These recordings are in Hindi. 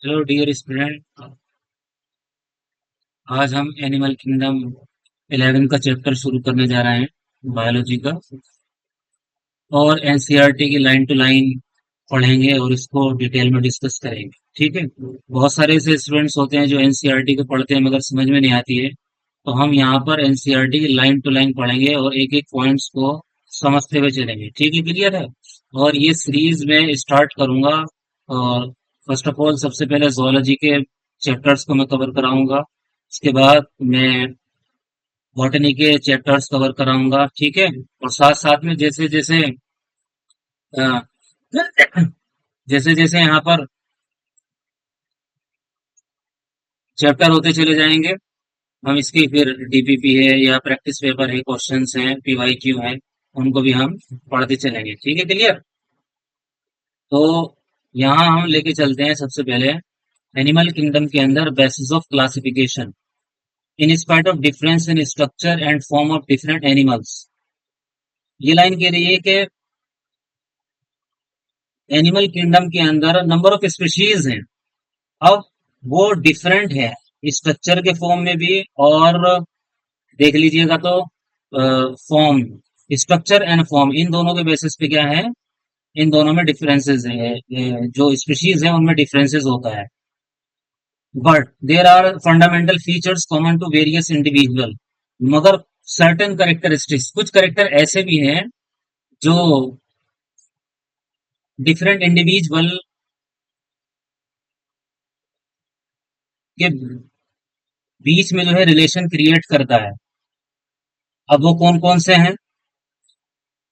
Hello dear student. आज हम एनिमल किंगडम 11 का चैप्टर शुरू करने जा रहे हैं, बायोलॉजी का। और एनसीईआरटी की लाइन टू लाइन पढ़ेंगे और इसको डिटेल में डिस्कस करेंगे। ठीक है। बहुत सारे ऐसे स्टूडेंट्स होते हैं जो एनसीईआरटी को पढ़ते हैं मगर समझ में नहीं आती है, तो हम यहाँ पर एनसीईआरटी की लाइन टू लाइन पढ़ेंगे और एक एक पॉइंट्स को समझते हुए चलेंगे। ठीक है, क्लियर है। और ये सीरीज में स्टार्ट करूंगा। और फर्स्ट ऑफ ऑल सबसे पहले जोलॉजी के चैप्टर्स को मैं कवर कराऊंगा। उसके बाद मैं बॉटनी के चैप्टर्स कवर कराऊंगा। ठीक है। और साथ साथ में जैसे जैसे अ, जैसे जैसे यहाँ पर चैप्टर होते चले जाएंगे, हम इसकी फिर डीपीपी है या प्रैक्टिस पेपर है, क्वेश्चंस हैं, पीवाईक्यू है, उनको भी हम पढ़ते चलेंगे। ठीक है, क्लियर। तो यहाँ हम लेके चलते हैं सबसे पहले एनिमल किंगडम के अंदर basis of classification in spite of difference in structure and form of different animals. ये लाइन कह रही है कि एनिमल किंगडम के अंदर नंबर ऑफ स्पीशीज हैं। अब वो डिफरेंट है स्ट्रक्चर के फॉर्म में भी, और देख लीजिएगा तो फॉर्म, स्ट्रक्चर एंड फॉर्म, इन दोनों के बेसिस पे क्या है, इन दोनों में डिफरेंसेस है। जो स्पीशीज है उनमें डिफरेंसेस होता है, but there are fundamental features common to various individual. मगर सर्टेन करेक्टरिस्टिक्स, कुछ करेक्टर ऐसे भी हैं जो डिफरेंट इंडिविजुअल के बीच में जो है रिलेशन क्रिएट करता है। अब वो कौन कौन से हैं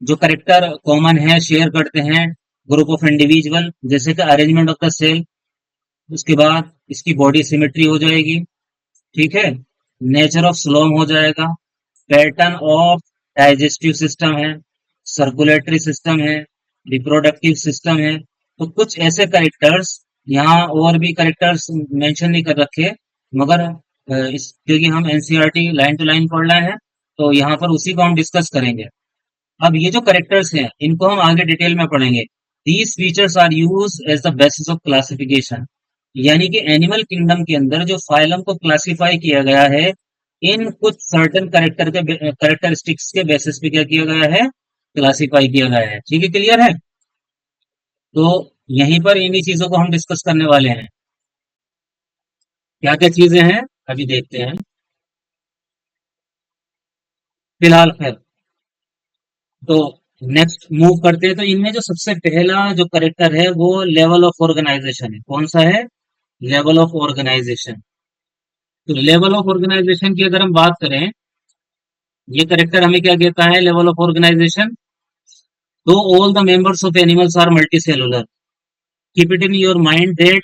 जो करेक्टर कॉमन है, शेयर करते हैं ग्रुप ऑफ इंडिविजुअल, जैसे कि अरेंजमेंट ऑफ द सेल, उसके बाद इसकी बॉडी सिमेट्री हो जाएगी। ठीक है। नेचर ऑफ स्लोम हो जाएगा, पैटर्न ऑफ डाइजेस्टिव सिस्टम है, सर्कुलेटरी सिस्टम है, रिप्रोडक्टिव सिस्टम है। तो कुछ ऐसे करेक्टर्स, यहाँ और भी करेक्टर्स मेंशन नहीं कर रखे, मगर इस क्योंकि हम एनसीईआरटी लाइन टू लाइन पढ़ रहे हैं, तो यहाँ पर उसी को हम डिस्कस करेंगे। अब ये जो करेक्टर्स हैं इनको हम आगे डिटेल में पढ़ेंगे। These features are use as the basis of classification, यानी कि एनिमल किंगडम के अंदर जो फाइलम को क्लासिफाई किया गया है, इन कुछ सर्टेन करेक्टरिस्टिक्स के बेसिस पे क्या किया गया है, क्लासिफाई किया गया है। ठीक है, क्लियर है। तो यहीं पर इन्हीं चीजों को हम डिस्कस करने वाले हैं। क्या क्या चीजें हैं अभी देखते हैं फिलहाल। खैर, तो नेक्स्ट मूव करते हैं। तो इनमें जो सबसे पहला जो करेक्टर है वो लेवल ऑफ ऑर्गेनाइजेशन है। कौन सा है? Level of organisation. तो लेवल ऑफ ऑर्गेनाइजेशन की अगर हम बात करें, ये करेक्टर हमें क्या कहता है? Level of organisation, though all the members of animals are multicellular, keep it in your mind that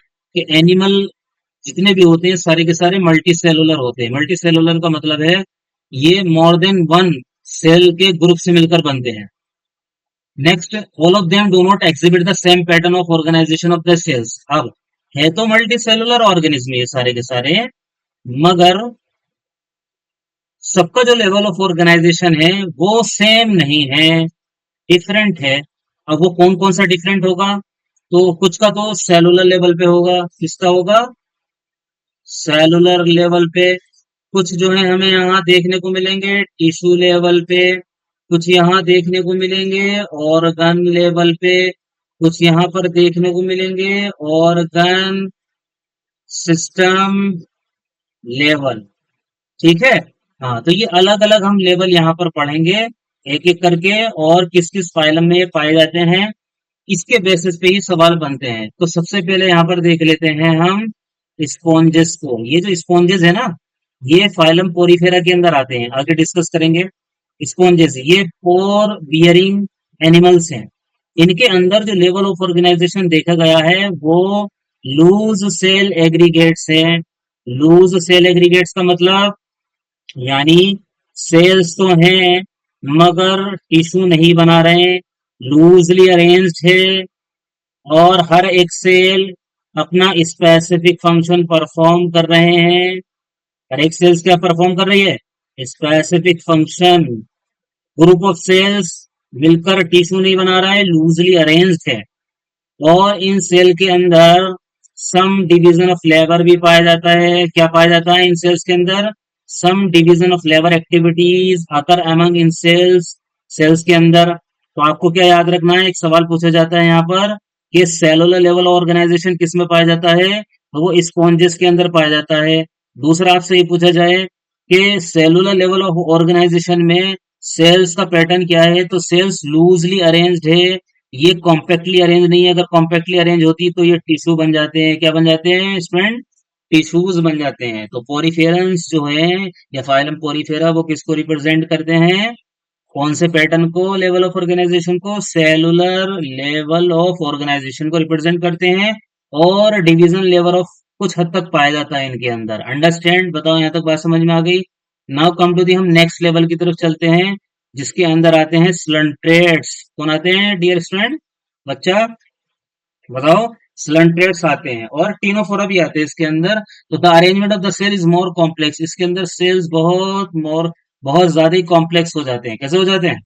animal जितने भी होते हैं सारे के सारे मल्टी सेलुलर होते हैं। मल्टी सेलुलर का मतलब है ये मोर देन वन सेल के ग्रुप से मिलकर बनते हैं। Next, all of them do not exhibit the same pattern of organisation of the cells. अब है तो मल्टी सेलुलर ऑर्गेनिज्म ये सारे के सारे, मगर सबका जो लेवल ऑफ ऑर्गेनाइजेशन है वो सेम नहीं है, डिफरेंट है। अब वो कौन कौन सा डिफरेंट होगा? तो कुछ का तो सेलुलर लेवल पे होगा। किसका होगा? सेलुलर लेवल पे। कुछ जो है हमें यहाँ देखने को मिलेंगे टिश्यू लेवल पे, कुछ यहाँ देखने को मिलेंगे ऑर्गन लेवल पे, कुछ यहाँ पर देखने को मिलेंगे ऑर्गन सिस्टम लेवल। ठीक है। हाँ, तो ये अलग अलग हम लेवल यहाँ पर पढ़ेंगे एक एक करके, और किस किस फाइलम में ये पाए जाते हैं, इसके बेसिस पे ही सवाल बनते हैं। तो सबसे पहले यहाँ पर देख लेते हैं हम स्पॉन्जेस को। ये जो स्पॉन्जेस है ना, ये फाइलम पोरीफेरा के अंदर आते हैं, आगे डिस्कस करेंगे। स्पॉन्जेस ये पोर बियरिंग एनिमल्स हैं। इनके अंदर जो लेवल ऑफ ऑर्गेनाइजेशन देखा गया है वो लूज सेल एग्रीगेट्स है। लूज सेल एग्रीगेट्स का मतलब, यानी सेल्स तो हैं मगर टिश्यू नहीं बना रहे, लूजली अरेंज्ड है, और हर एक सेल अपना स्पेसिफिक फंक्शन परफॉर्म कर रहे हैं। हर एक सेल्स क्या परफॉर्म कर रही है? Specific function. Group of cells मिलकर टिश्यू नहीं बना रहा है, लूजली अरेंज्ड है, और इन सेल के अंदर सम डिवीजन ऑफ लेबर भी पाया जाता है। क्या पाया जाता है इन सेल्स के अंदर? Some division of labour activities occur among in cells, cells के अंदर। तो आपको क्या याद रखना है, एक सवाल पूछा जाता है यहाँ पर कि सेलुलर लेवल ऑर्गेनाइजेशन किस में पाया जाता है, तो वो स्पॉन्जेस के अंदर पाया जाता है। दूसरा आपसे ये पूछा जाए कि सेलुलर लेवल ऑफ ऑर्गेनाइजेशन में सेल्स का पैटर्न क्या है, तो सेल्स लूजली अरेंज्ड है, ये कॉम्पैक्टली अरेंज नहीं है। अगर कॉम्पैक्टली अरेंज होती तो ये टिश्यू बन जाते हैं। क्या बन जाते हैं स्टूडेंट? टिश्यूज बन जाते हैं। तो पोरीफेरेंस जो है या फाइलम पोरीफेरा वो किसको रिप्रेजेंट करते हैं? कौन से पैटर्न को? लेवल ऑफ ऑर्गेनाइजेशन को, सेलुलर लेवल ऑफ ऑर्गेनाइजेशन को रिप्रेजेंट करते हैं। और डिवीजन लेवल ऑफ कुछ हद तक पाया जाता है इनके अंदर। अंडरस्टैंड? बताओ यहाँ तक बात समझ में आ गई? नाउ कम टू दी, हम नेक्स्ट लेवल की तरफ चलते हैं जिसके अंदर आते हैं स्लंट्रेट्स। कौन आते हैं डियर स्टूडेंट? बच्चा बताओ। स्लंट्रेट्स आते हैं और टीनोफोरा भी आते हैं इसके अंदर। तो the arrangement of the cell is more complex, इसके अंदर सेल्स बहुत ज्यादा ही कॉम्प्लेक्स हो जाते हैं। कैसे हो जाते हैं?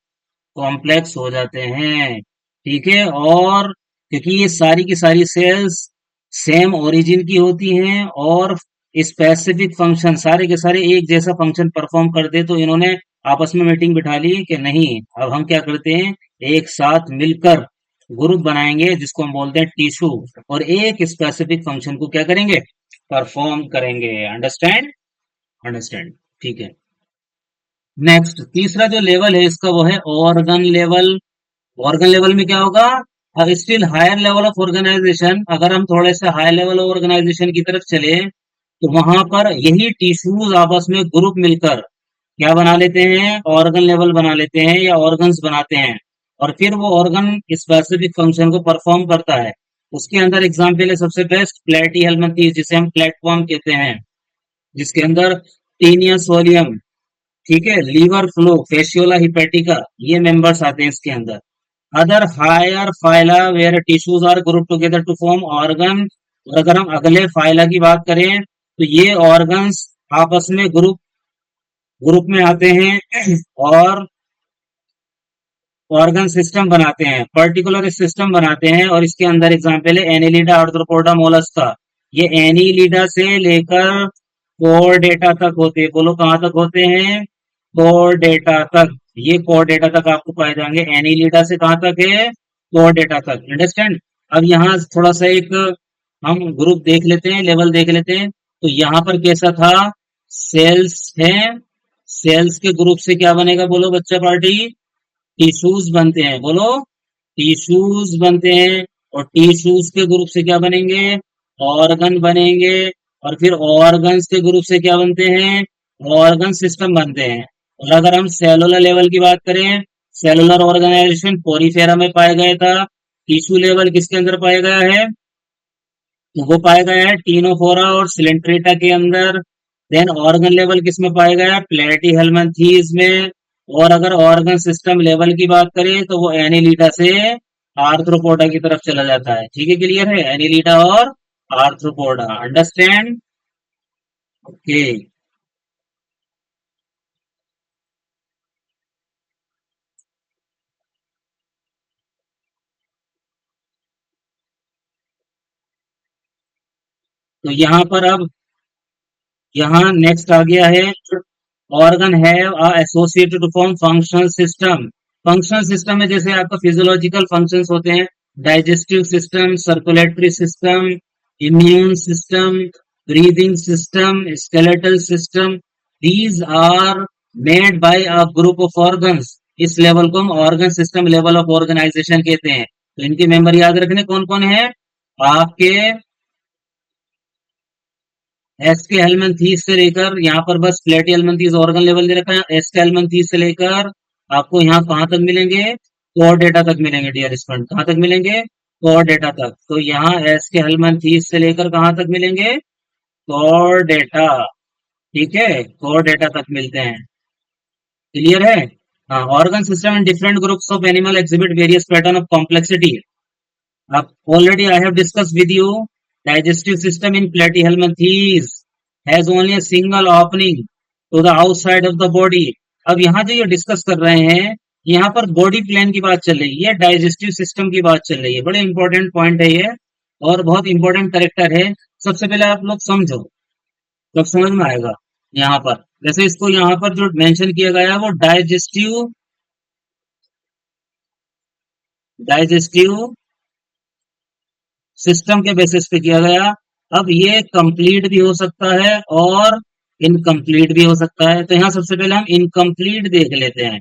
कॉम्प्लेक्स हो जाते हैं। ठीक है। और क्योंकि ये सारी की सारी सेल्स सेम ओरिजिन की होती हैं और स्पेसिफिक फंक्शन सारे के सारे एक जैसा फंक्शन परफॉर्म करते, तो इन्होंने आपस में मीटिंग बिठा ली कि नहीं, अब हम क्या करते हैं, एक साथ मिलकर ग्रुप बनाएंगे जिसको हम बोलते हैं टिश्यू, और एक स्पेसिफिक फंक्शन को क्या करेंगे, परफॉर्म करेंगे। अंडरस्टैंड? अंडरस्टैंड। ठीक है। नेक्स्ट तीसरा जो लेवल है इसका वो है ऑर्गन लेवल। ऑर्गन लेवल में क्या होगा? Still higher level of organisation, अगर हम थोड़े से हायर लेवल ऑफ ऑर्गेनाइजेशन की तरफ चले तो वहां पर यही टिश्यूज आपस में ग्रुप मिलकर क्या बना लेते हैं, ऑर्गन लेवल बना लेते हैं या ऑर्गन्स बनाते हैं। और फिर वो ऑर्गन स्पेसिफिक फंक्शन को परफॉर्म करता है। उसके अंदर एग्जाम्पल है सबसे बेस्ट प्लेटी हेलमिंथेस, जिसे हम प्लेटफॉर्म कहते हैं, जिसके अंदर टीनिया सोलियम, ठीक है, लीवर फ्लो, फेशियोला हिपेटिका, ये मेंबर्स आते हैं इसके अंदर। Other higher phyla where tissues are group together to form organ. और अगर हम अगले फाइला की बात करें तो ये ऑर्गन्स आपस में ग्रुप ग्रुप में आते हैं और ऑर्गन सिस्टम बनाते हैं, पर्टिकुलर सिस्टम बनाते हैं। और इसके अंदर एग्जाम्पल है एनिलिडा, आर्थ्रोपोडा, मोलस्का। ये एनिलिडा से लेकर कोरडेटा तक होते हैं। बोलो कहाँ तक होते हैं? कोरडेटा तक। ये कोरडेटा तक आपको पाए जाएंगे। एनिलिडा से कहाँ तक है? कोरडेटा तक। अंडरस्टैंड? अब यहाँ थोड़ा सा एक हम ग्रुप देख लेते हैं, लेवल देख लेते हैं। तो यहाँ पर कैसा था? सेल्स है, सेल्स के ग्रुप से क्या बनेगा बोलो बच्चा पार्टी? टिश्यूज बनते हैं। बोलो टिश्यूज बनते हैं। और टिश्यूज के ग्रुप से क्या बनेंगे? ऑर्गन बनेंगे। और फिर ऑर्गन्स के ग्रुप से क्या बनते हैं? ऑर्गन सिस्टम बनते हैं। और अगर हम सेलुलर लेवल की बात करें, सेलुलर ऑर्गेनाइजेशन पोरीफेरा में पाया गया था। टिश्यू लेवल किसके अंदर पाया गया है? तो वो पाया गया है टीनोफोरा और सिलेंट्रेटा के अंदर। देन ऑर्गन लेवल किस में पाया गया है? प्लेटी हेलमिंथेस में। और अगर ऑर्गन सिस्टम लेवल की बात करें तो वो एनिलीडा से आर्थ्रोपोडा की तरफ चला जाता है। ठीक है, क्लियर है? एनिलीडा और आर्थ्रोपोडा। अंडरस्टैंड? ओके। तो यहाँ पर अब यहाँ नेक्स्ट आ गया है, organ have associated to form functional system. Functional system में जैसे आपका फिजियोलॉजिकल फंक्शंस होते हैं, digestive system, circulatory system, immune system, breathing system, skeletal system, these are made by a group of organs. इस लेवल को हम organ system level of organisation कहते हैं। तो इनके मेंबर याद रखने कौन कौन है आपके? एस के हेलमिंथेस से लेकर यहाँ पर बस प्लेटी हेलमिंथेस ऑर्गन लेवल दे रखा है। एस के हेलमिंथेस से लेकर आपको यहाँ कहाँ तक मिलेंगे? कोर डेटा तक मिलेंगे डियर स्टूडेंट। कहाँ तक मिलेंगे? कोर डेटा तक। तो यहाँ एस के हेलमिंथेस से लेकर कहाँ तक मिलेंगे? Core data. ठीक है, कोर डेटा तक मिलते हैं। क्लियर है? हाँ। Organ system in different groups of animal exhibit various pattern of complexity. अब already I have discussed with you, digestive system in platyhelminthes has only a single opening to the outside of the body। अब यहाँ जो ये डिस्कस कर रहे हैं, यहाँ पर बॉडी प्लान की बात चल रही है, डाइजेस्टिव सिस्टम की बात चल रही है। बड़े इंपॉर्टेंट पॉइंट है ये। और बहुत इंपॉर्टेंट करेक्टर है। सबसे पहले आप लोग समझो, तब समझ में आएगा। यहाँ पर जैसे इसको यहाँ पर जो मेंशन किया गया है वो डाइजेस्टिव डाइजेस्टिव सिस्टम के बेसिस पे किया गया। अब ये कंप्लीट भी हो सकता है और इनकम्प्लीट भी हो सकता है। तो यहाँ सबसे पहले हम इनकम्प्लीट देख लेते हैं।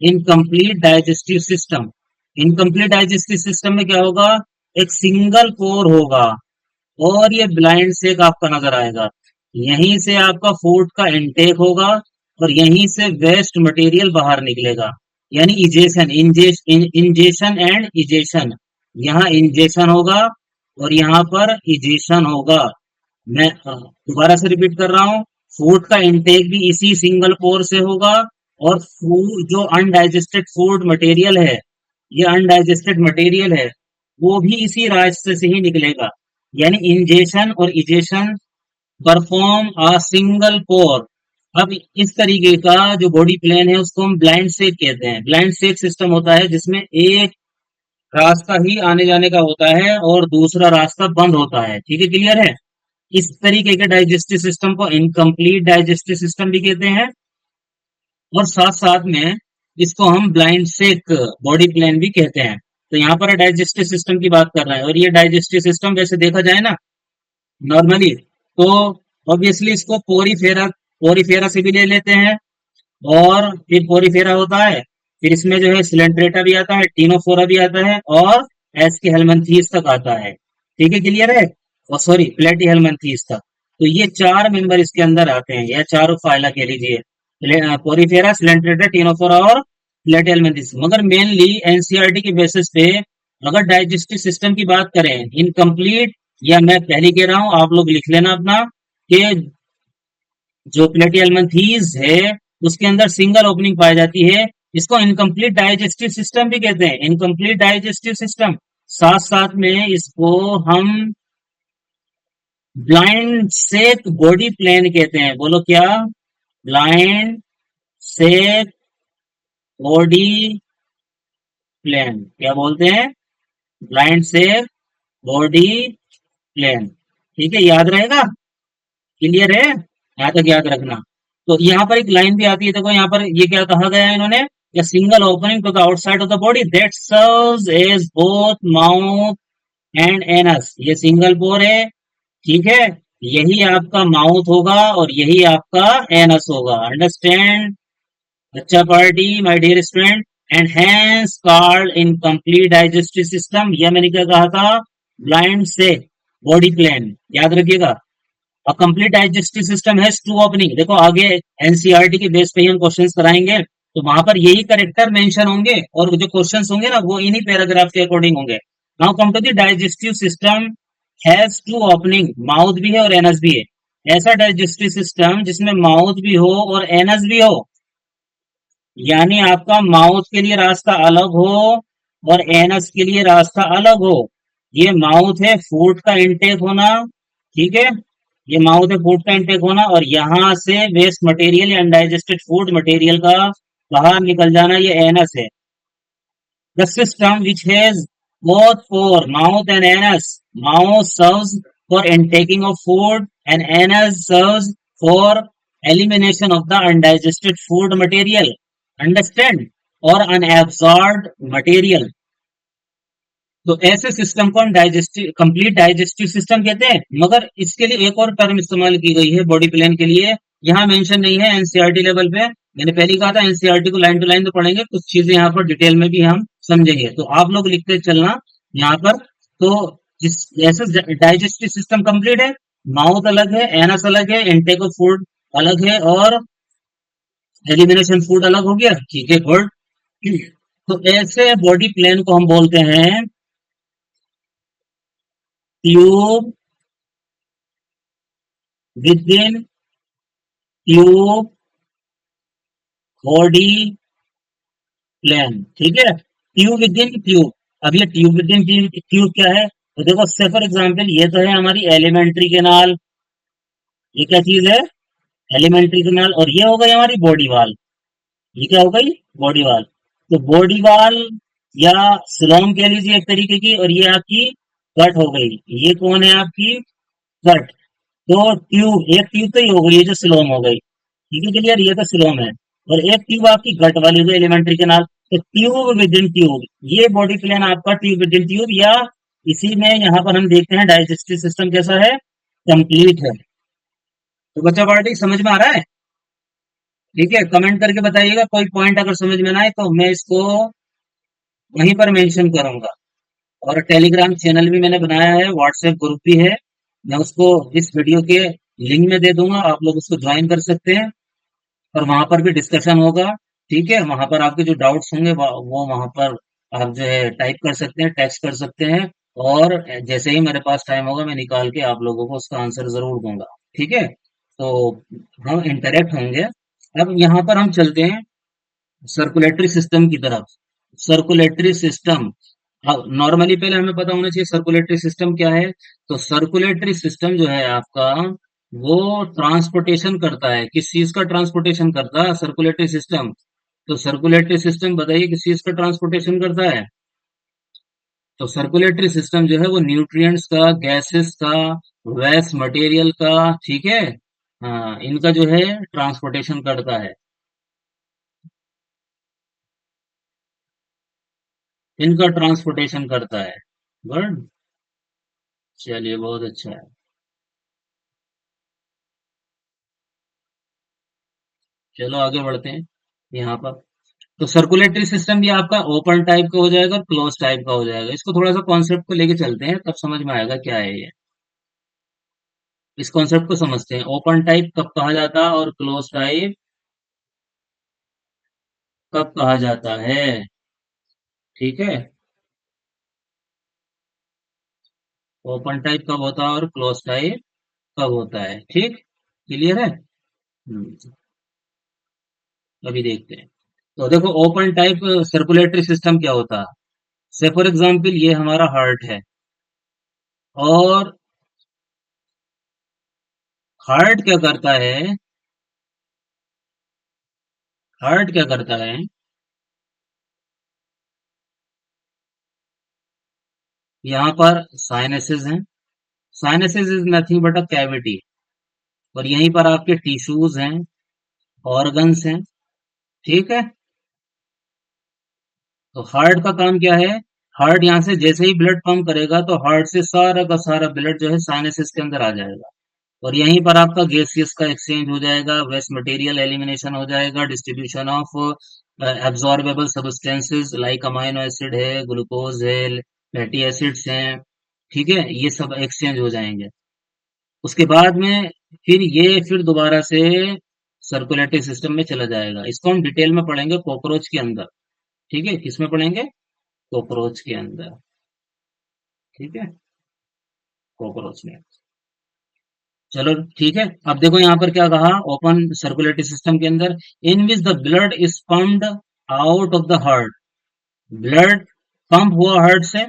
Incomplete digestive system, incomplete digestive system में क्या होगा, एक सिंगल कोर होगा और ये ब्लाइंड सेक आपका नजर आएगा। यहीं से आपका फूड का इनटेक होगा और यहीं से वेस्ट मटेरियल बाहर निकलेगा। यानी इजेशन, इंजेशन एंड इजेशन। यहाँ इंजेशन होगा और यहाँ पर इजेशन होगा। मैं दोबारा से रिपीट कर रहा हूँ, फूड का इंटेक भी इसी सिंगल कोर से होगा और फूड जो अनडाइजेस्टेड फूड मटेरियल है, ये अनडाइजेस्टेड मटेरियल है, वो भी इसी रास्ते से ही निकलेगा। यानी इंजेशन और egestion perform a single core. अब इस तरीके का जो बॉडी प्लेन है उसको हम ब्लाइंड सेक कहते हैं। ब्लाइंड सेक सिस्टम होता है जिसमें एक रास्ता ही आने जाने का होता है और दूसरा रास्ता बंद होता है। ठीक है, क्लियर है। इस तरीके के डाइजेस्टिव सिस्टम को इनकम्प्लीट डाइजेस्टिव सिस्टम भी कहते हैं और साथ साथ में इसको हम ब्लाइंड सेक बॉडी प्लेन भी कहते हैं। तो यहाँ पर डाइजेस्टिव सिस्टम की बात कर रहे हैं और ये डाइजेस्टिव सिस्टम वैसे देखा जाए ना नॉर्मली, तो ऑब्वियसली इसको पोरीफेरा पोरीफेरा से भी ले लेते हैं और फिर पोरीफेरा होता है, फिर इसमें जो है सिलेंट्रेटा भी आता है, टीनोफोरा भी आता है और एस के हेलमंथीस तक आता है। ठीक है, क्लियर है। और सॉरी, प्लेटी हेलमंथीस तक। तो ये चार मेंबर इसके अंदर आते हैं, या चारों फाइला कह लीजिए, पोरीफेरा, सिलेंट्रेटा, टीनोफोरा और प्लेटी हेलमंथीस। मगर मेनली एनसीईआरटी के बेसिस पे अगर डाइजेस्टिव सिस्टम की बात करें इनकम्प्लीट, या मैं पहले कह रहा हूं, आप लोग लिख लेना अपना, कि जो प्लेटियलमंथीज है उसके अंदर सिंगल ओपनिंग पाई जाती है, इसको इनकम्प्लीट डाइजेस्टिव सिस्टम भी कहते हैं, इनकम्प्लीट डाइजेस्टिव सिस्टम। साथ साथ में इसको हम ब्लाइंड सेक बॉडी प्लेन कहते हैं। बोलो क्या, ब्लाइंड सेक बॉडी प्लेन क्या बोलते हैं, ब्लाइंड सेक बॉडी प्लेन। ठीक है, याद रहेगा, क्लियर है, यहाँ तक याद रखना। तो यहाँ पर एक लाइन भी आती है, देखो यहाँ पर ये क्या कहा गया है इन्होंने, single opening to the outside of the body that serves as both mouth and anus. ये सिंगल पोर है, ठीक है। यही आपका माउथ होगा और यही आपका एनस होगा। अंडरस्टैंड अच्छा party my dear student, and hence called incomplete digestive system. यह मैंने क्या कहा था, ब्लाइंड से बॉडी प्लान, याद रखिएगा। A complete digestive system has two opening। देखो आगे एनसीईआरटी के बेस पे ही हम क्वेश्चंस कराएंगे, तो वहां पर यही करेक्टर मेंशन होंगे और जो क्वेश्चंस होंगे ना वो इन्हीं पैराग्राफ के अकॉर्डिंग होंगे। Now come to the digestive system has two opening, mouth भी है और एनस भी है। ऐसा डाइजेस्टिव सिस्टम जिसमें माउथ भी हो और एनस भी हो, यानी आपका माउथ के लिए रास्ता अलग हो और एनस के लिए रास्ता अलग हो। ये माउथ है फूड का इंटेक होना, ठीक है, ये माउथ है फूड का इंटेक होना और यहां से वेस्ट मटेरियल या अनडाइजेस्टेड फूड मटेरियल का बाहर निकल जाना, ये एनस है। The system which has both for mouth and anus, mouth serves for intaking of food and anus serves for elimination of the undigested food material, understand, or unabsorbed material। तो ऐसे सिस्टम को हम डाइजेस्टिव कंप्लीट डाइजेस्टिव सिस्टम कहते हैं। मगर इसके लिए एक और टर्म इस्तेमाल की गई है बॉडी प्लान के लिए, यहाँ मेंशन नहीं है एनसीईआरटी लेवल पे। मैंने पहले कहा था एनसीईआरटी को लाइन टू लाइन तो पढ़ेंगे, कुछ चीजें यहाँ पर डिटेल में भी हम समझेंगे, तो आप लोग लिखते चलना यहाँ पर। तो जिस ऐसे डाइजेस्टिव सिस्टम कंप्लीट है, माउथ अलग है, एनस अलग है, इनटेक ऑफ फूड अलग है और एलिमिनेशन फूड अलग हो गया, ठीक है, गुड। तो ऐसे बॉडी प्लान को हम बोलते हैं tube within tube body plan, ठीक है, ट्यूब विदिन ट्यूब। अब ये ट्यूब विदिन ट्यूब क्या है, तो देखो से फॉर एग्जांपल ये तो है हमारी एलिमेंट्री कैनाल, ये क्या चीज है, एलिमेंट्री कैनाल, और ये हो गई हमारी बॉडी वाल, ये क्या हो गई, बॉडी वाल। तो बॉडी वाल या स्लोम कह लीजिए एक तरीके की, और ये आपकी कट हो गई। ये कौन है आपकी? कट। तो ट्यूब, एक ट्यूब तो ये हो गई, ये जो सिलोम हो गई, ठीक है क्लियर, ये तो सिलोम है। और एक ट्यूब आपकी गट वाली जो एलिमेंट्री कैनाल, तो ट्यूब विद इन ट्यूब, ये बॉडी प्लान आपका ट्यूब विद इन ट्यूब, या इसी में यहाँ पर हम देखते हैं डाइजेस्टिव सिस्टम कैसा है, कंप्लीट है। तो बच्चा पार्टी समझ में आ रहा है? ठीक है, कमेंट करके बताइएगा, कोई पॉइंट अगर समझ में ना आए तो मैं इसको वहीं पर मेंशन करूंगा। और टेलीग्राम चैनल भी मैंने बनाया है, व्हाट्सएप ग्रुप भी है, मैं उसको इस वीडियो के लिंक में दे दूंगा, आप लोग उसको ज्वाइन कर सकते हैं। और वहां पर भी डिस्कशन होगा। ठीक है, वहां पर आपके जो डाउट्स होंगे वो वहां पर आप जो है टाइप कर सकते हैं, टेक्स्ट कर सकते हैं। और जैसे ही मेरे पास टाइम होगा मैं निकाल के आप लोगों को उसका आंसर जरूर दूंगा। ठीक है, तो हम इंटरेक्ट होंगे। अब यहाँ पर हम चलते हैं सर्कुलेटरी सिस्टम की तरफ। सर्कुलेटरी सिस्टम, नॉर्मली पहले हमें पता होना चाहिए सर्कुलेटरी सिस्टम क्या है। तो सर्कुलेटरी सिस्टम जो है आपका, वो ट्रांसपोर्टेशन करता है। किस चीज का ट्रांसपोर्टेशन करता है सर्कुलेटरी सिस्टम? तो सर्कुलेटरी सिस्टम बताइए किस चीज का ट्रांसपोर्टेशन करता है? तो सर्कुलेटरी सिस्टम जो है वो न्यूट्रिएंट्स का, गैसेस का, वेस्ट मटेरियल का, ठीक है, हाँ, इनका जो है ट्रांसपोर्टेशन करता है। इनका ट्रांसपोर्टेशन करता है। गुड। चलिए, बहुत अच्छा है। चलो आगे बढ़ते हैं यहाँ पर। तो सर्कुलेटरी सिस्टम भी आपका ओपन टाइप का हो जाएगा और क्लोज टाइप का हो जाएगा। इसको थोड़ा सा कॉन्सेप्ट को लेके चलते हैं, तब समझ में आएगा क्या है ये। इस कॉन्सेप्ट को समझते हैं, ओपन टाइप कब कहा जाता है और क्लोज टाइप कब कहा जाता है। ठीक है, ओपन टाइप कब होता है और क्लोज टाइप कब होता है। ठीक, क्लियर है? अभी देखते हैं। तो देखो, ओपन टाइप सर्कुलेटरी सिस्टम क्या होता है। से फॉर एग्जांपल ये हमारा हार्ट है, और हार्ट क्या करता है? हार्ट क्या करता है? यहाँ पर साइनसेस हैं। Sinuses is nothing but a cavity. और यहीं पर आपके टिश्यूज हैं, ऑर्गन्स हैं। ठीक है, तो हार्ट का काम क्या है? हार्ट यहाँ से जैसे ही ब्लड पंप करेगा तो हार्ट से सारा का सारा ब्लड जो है साइनसेस के अंदर आ जाएगा। और यहीं पर आपका गैसियस का एक्सचेंज हो जाएगा, वेस्ट मटेरियल एलिमिनेशन हो जाएगा, distribution of absorbable substances like amino acid है, ग्लूकोज है, फैटी एसिड्स हैं। ठीक है, ये सब एक्सचेंज हो जाएंगे। उसके बाद में फिर ये फिर दोबारा से सर्कुलेटरी सिस्टम में चला जाएगा। इसको हम डिटेल में पढ़ेंगे कॉकरोच के अंदर। ठीक है, किसमें पढ़ेंगे? कॉकरोच के अंदर। ठीक है, कॉकरोच में। चलो ठीक है। अब देखो यहाँ पर क्या कहा, ओपन सर्कुलेटरी सिस्टम के अंदर, in which the blood is pumped out of the heart. Blood pump हुआ हार्ट से,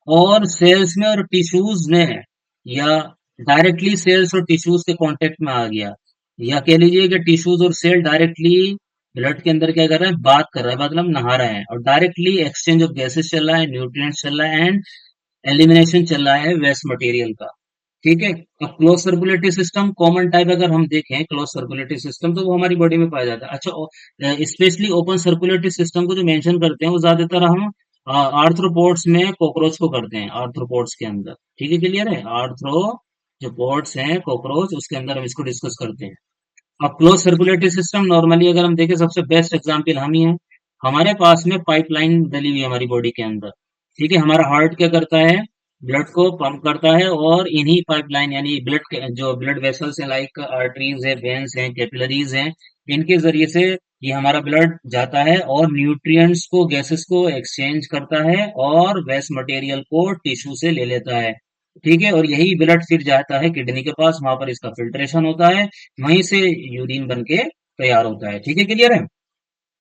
और सेल्स में और टिश्यूज में, या डायरेक्टली सेल्स और टिश्यूज के कांटेक्ट में आ गया, या कह लीजिए कि टिश्यूज और सेल डायरेक्टली ब्लड के अंदर क्या कर रहे हैं, बात कर रहा है, मतलब नहा रहे हैं, और डायरेक्टली एक्सचेंज ऑफ गैसेस चल रहा है, न्यूट्रिएंट्स चल रहा है, एंड एलिमिनेशन चल रहा है वेस्ट मटेरियल का। ठीक है। अब close circulatory system common type अगर हम देखें, क्लोज सर्कुलेटरी सिस्टम तो वो हमारी बॉडी में पाया जाता है। अच्छा, स्पेशली ओपन सर्कुलेटरी सिस्टम को जो मेंशन करते हैं वो ज्यादातर हम आर्थ्रोपोड्स में कॉकरोच को करते हैं, आर्थ्रोपोड्स के अंदर। ठीक है, क्लियर है? आर्थ्रो जो पोड्स हैं कॉकरोच, उसके अंदर हम इसको डिस्कस करते हैं। अब क्लोज सर्कुलेटरी सिस्टम नॉर्मली अगर हम देखें, सबसे बेस्ट एग्जांपल हम ही हैं। हमारे पास में पाइपलाइन डली हुई है हमारी बॉडी के अंदर। ठीक है, हमारा हार्ट क्या करता है? ब्लड को पंप करता है, और इन्हीं पाइपलाइन यानी ब्लड जो ब्लड वेसल्स हैं, लाइक आर्टरीज है, वेन्स हैं, कैपिलरीज हैं, इनके जरिए से ये हमारा ब्लड जाता है और न्यूट्रिएंट्स को, गैसेस को एक्सचेंज करता है, और वेस्ट मटेरियल को टिश्यू से ले लेता है। ठीक है, और यही ब्लड फिर जाता है किडनी के पास, वहां पर इसका फिल्ट्रेशन होता है, वहीं से यूरिन बन के तैयार होता है। ठीक है, क्लियर है?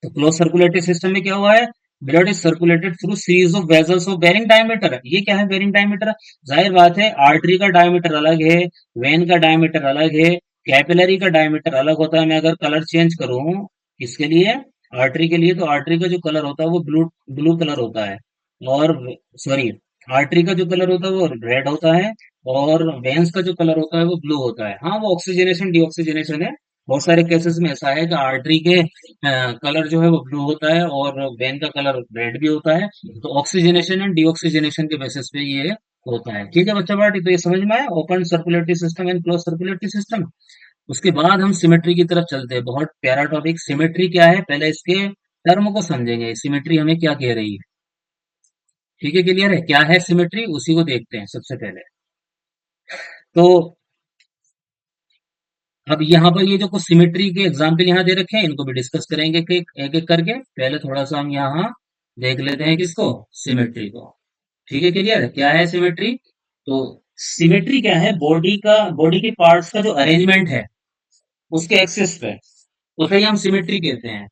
तो क्लोज सर्कुलेटरी सिस्टम में क्या हुआ है? Blood is circulated through series of vessels of varying diameter. ये क्या है वेरिंग डायमीटर? जाहिर बात है, आर्टरी का डायमीटर अलग है, वेन का डायमीटर अलग है, कैपिलरी का डायमीटर अलग होता है। मैं अगर कलर चेंज करूं, किसके लिए? आर्टरी के लिए, तो आर्टरी का जो कलर होता है वो ब्लू ब्लू कलर होता है। और सॉरी, आर्टरी का जो कलर होता है वो रेड होता है, और वेन्स का जो कलर होता है वो ब्लू होता है। हाँ, वो ऑक्सीजनेशन डीऑक्सीजनेशन है। बहुत सारे केसेस में ऐसा है कि आर्टरी के कलर जो है वो ब्लू होता है और वेन का कलर रेड भी होता है। तो ऑक्सीजनेशन एंड डीऑक्सीजनेशन के बेसिस पे ये होता है। ठीक है बच्चा पार्टी, तो ये समझ में आया open circulatory system and close circulatory system. उसके बाद हम सिमेट्री की तरफ चलते हैं। बहुत प्यारा टॉपिक सिमेट्री क्या है, पहले इसके टर्म को समझेंगे, सिमेट्री हमें क्या कह रही है। ठीक है, क्लियर है क्या है सिमेट्री, उसी को देखते हैं सबसे पहले। तो अब यहाँ पर ये जो कुछ सिमेट्री के एग्जाम्पल यहाँ दे रखे हैं, इनको भी डिस्कस करेंगे एक एक करके। पहले थोड़ा सा हम यहाँ देख लेते हैं किसको, सिमेट्री को। ठीक है, क्लियर है क्या है सिमेट्री। तो सिमेट्री क्या है, बॉडी के पार्ट्स का जो अरेंजमेंट है उसके एक्सिस पे, उसे ही हम सिमेट्री कहते हैं।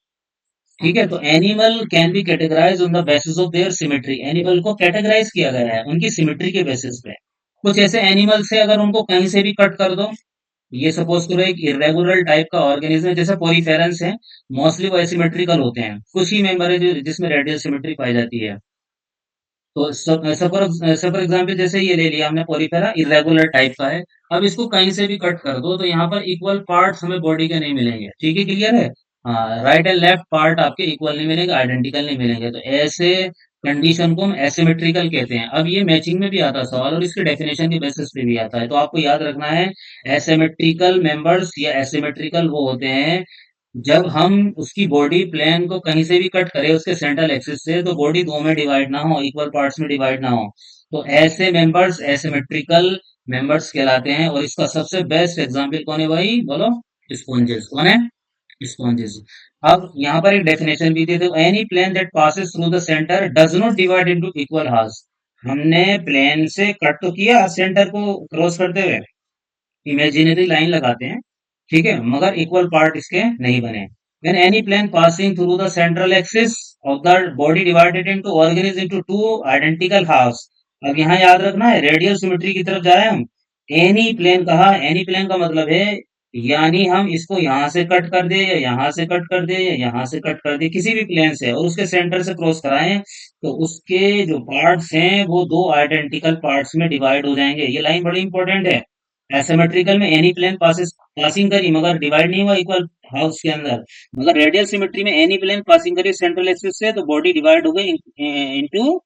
ठीक है, तो animal can be categorise on the basis of their symmetry. Animal को कैटेगराइज किया गया है उनकी सिमेट्री के बेसिस पे। कुछ ऐसे एनिमल्स है, अगर उनको कहीं से भी कट कर दो, ये सपोज करो एक इरेगुलर टाइप का ऑर्गेनिज्म है, जैसे पोरीफेरंस है, मोस्टली वो एसिमेट्रिकल होते हैं। कुछ ही मेंबर है जो जिसमें रेडियल सिमेट्री पाई जाती है। तो ऐसा फॉर एग्जाम्पल जैसे ये ले लिया हमने, पोरीफेरा इरेगुलर टाइप का है। अब इसको कहीं से भी कट कर दो तो यहाँ पर इक्वल पार्ट्स हमें बॉडी के नहीं मिलेंगे। ठीक है, क्लियर है। हाँ, राइट एंड लेफ्ट पार्ट आपके इक्वल नहीं मिलेंगे, आइडेंटिकल नहीं मिलेंगे। तो ऐसे कंडीशन को हम एसिमेट्रिकल कहते हैं। अब ये मैचिंग में भी आता है सवाल, और इसके डेफिनेशन के बेसिस पे भी आता है, तो आपको याद रखना है। एसिमेट्रिकल मेंबर्स या एसिमेट्रिकल वो होते हैं जब हम उसकी बॉडी प्लेन को कहीं से भी कट करें उसके सेंट्रल एक्सिस से, तो बॉडी दो में डिवाइड ना हो, इक्वल पार्ट्स में डिवाइड ना हो। तो ऐसे मेंबर्स एसिमेट्रिकल मेंबर्स कहलाते हैं। और इसका सबसे बेस्ट एग्जांपल कौन है भाई, बोलो। स्पॉन्जेस। कौन है, स्पॉन्जेस। अब यहाँ पर एक डेफिनेशन भी दी थी, any plane that passes through the centre does not divide into equal halves. हमने प्लेन से कट तो किया सेंटर को क्रॉस करते हुए, इमेजिनरी लाइन लगाते हैं, ठीक है, मगर इक्वल पार्ट इसके नहीं बने। When any plane passing through the central axis of the body divided into organism into two identical halves। अब यहाँ याद रखना है, रेडियल सिमेट्री की तरफ जा रहे हैं हम। एनी प्लेन कहा, एनी प्लेन का मतलब है यानी हम इसको यहाँ से कट कर दे या यहाँ से कट कर दे या यहाँ से कट कर दे, किसी भी प्लेन से, और उसके सेंटर से क्रॉस कराएं, तो उसके जो पार्ट्स हैं वो दो आइडेंटिकल पार्ट्स में डिवाइड हो जाएंगे। ये लाइन बड़ी इंपॉर्टेंट है। एसिमेट्रिकल में एनी प्लेन पासिस पासिंग करी मगर डिवाइड नहीं हुआ इक्वल हाउस के अंदर। मगर रेडियल सिमेट्री में एनी प्लेन पासिंग करी सेंट्रल एक्सिस से, तो बॉडी डिवाइड हो गई इनटू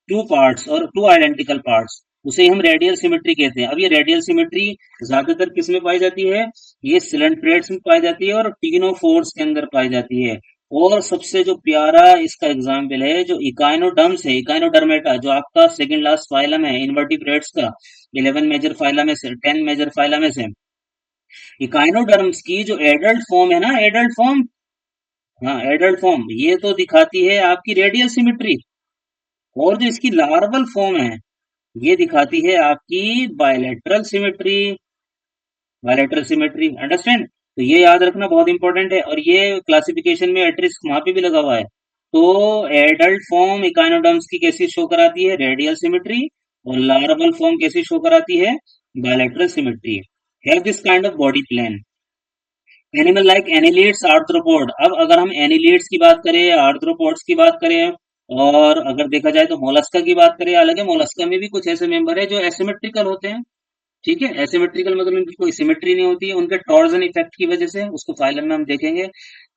टू पार्ट्स और टू आइडेंटिकल पार्ट्स। उसे हम रेडियल सिमेट्री कहते हैं। अब ये रेडियल सिमेट्री ज्यादातर किस में पाई जाती है, ये सिलेंट्रेट्स में पाई जाती है और टिग्नोफोर्स के अंदर पाई जाती है। और सबसे जो प्यारा इसका एग्जाम्पल है जो इकाइनोडर्म्स है, इकाइनोडर्मेटा, जो आपका सेकंड लास्ट फाइलम है इनवर्टिब्रेट्स का, 11 मेजर फाइलम में से, 10 मेजर फाइलम में से इकाइनोडर्म्स की जो एडल्ट फॉर्म है ना, एडल्ट फॉर्म, हाँ एडल्ट फॉर्म, ये तो दिखाती है आपकी रेडियल सिमेट्री। और जो इसकी लार्वल फॉर्म है ये दिखाती है आपकी bilateral symmetry. Bilateral symmetry, understand. तो ये याद रखना बहुत इंपॉर्टेंट है, और ये क्लासिफिकेशन में एट्रिस्क वहां पे भी लगा हुआ है। तो एडल्ट फॉर्म इकाइनोडर्म्स की कैसी शो कराती है, रेडियल सिमेट्री। और लार्वल फॉर्म कैसी शो कराती है, bilateral symmetry. Have this kind of body plan. Animal like annelids, arthropod. अब अगर हम एनिलिड्स की बात करें, आर्थ्रोपोड्स की बात करें, और अगर देखा जाए तो मोलस्का की बात करें, हालांकि मोलस्का में भी कुछ ऐसे मेंबर है जो एसिमेट्रिकल होते हैं। ठीक है, एसिमेट्रिकल मतलब इनकी कोई सिमेट्री नहीं होती है, उनके टॉर्जन इफेक्ट की वजह से, उसको फाइलम में हम देखेंगे।